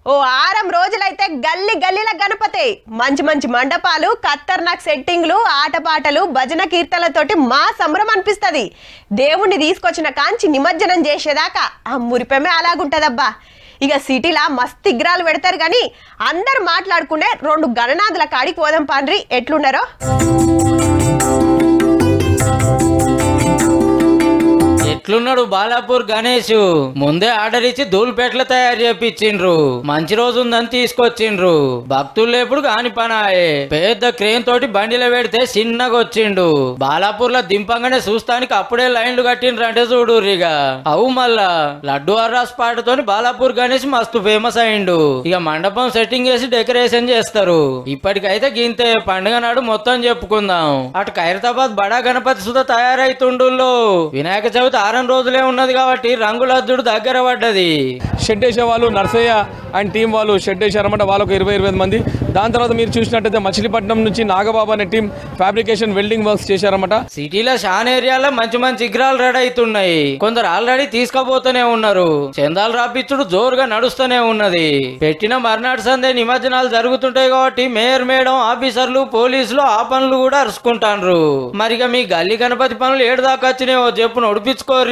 ఓ 6 రోజులైతే గల్లీ గల్లీల గణపతి మంచి మంచి మండపాలు ఖతర్నాక్ సెట్టింగ్లు ఆటపాటలు భజన కీర్తనలతోటి మా సంబరం అనిపిస్తుంది. దేవుణ్ణి తీసుకొచ్చిన కాంచి నిమజ్జనం చేసేదాకా ఆ మురిపమే అలాగుంటదబ్బా. ఇక సిటీలా మస్తు విగ్రహాలు పెడతారు కానీ అందరు మాట్లాడుకునే 2 గణనాథుల కాడికి పోదాం పాండ్రి ఎట్లున్నారో. ఎట్లున్నాడు బాలాపూర్ గణేష్? ముందే ఆర్డర్ ఇచ్చి ధూళిపేటలు తయారు చేపించిండ్రు. మంచి రోజు ఉందని తీసుకొచ్చిండ్రు. భక్తులు ఎప్పుడు కాని పనాయే. పెద్ద క్రేన్ తోటి బండిలో పెడితే చిన్నగా వచ్చిండు. బాలాపూర్ లో దింపంగానే చూస్తానికి అప్పుడే లైన్లు కట్టిండ్రు అంటే చూడుర్రిగా. అవు మళ్ళా లడ్డు అర్రాస్ పాటతోని బాలాపూర్ గణేష్ మస్తు ఫేమస్ అయిండు. ఇక మండపం సెట్టింగ్ చేసి డెకరేషన్ చేస్తారు. ఇప్పటికైతే గింతే. పండుగ నాడు మొత్తం చెప్పుకుందాం. అటు ఖైరతాబాద్ బడా గణపతి సుధా తయారైతుండుల్లో. వినాయక చవితి 6 రోజులే ఉన్నది కాబట్టి రంగులద్దుడు దగ్గర పడ్డది. షెడ్ వేసే వాళ్ళు నర్సయ్య అండ్ టీం వాళ్ళు షెడ్ వేసారన్నమాట. వాళ్ళకు 20-25 మంది. దాని తర్వాత మీరు చూసినట్టయితే మచిలీపట్నం నుంచి నాగబాబు అనే టీం ఫ్యాబ్రికేషన్ వెల్డింగ్ వర్క్స్ చేశారన్నమాట. సిటీలో చాలా ఏరియాలో మంచి మంచి విగ్రహాలు రెడీ అవుతున్నాయి. కొందరు ఆల్రెడీ తీసుకుపోతూనే ఉన్నారు. చందాలు రాపిచ్చుడు జోరుగా నడుస్తూనే ఉన్నది. పెట్టిన మర్నాడు సందే నిమజ్జనాలు జరుగుతుంటాయి కాబట్టి మేయర్ మేడం ఆఫీసర్లు పోలీసులు ఆ పనులు కూడా అరుచుకుంటాండ్రు. మరిగా మీ గల్లీ గణపతి పనులు ఏడు దాకా వచ్చినాయో చెప్పు నడిపించుకోర్రి.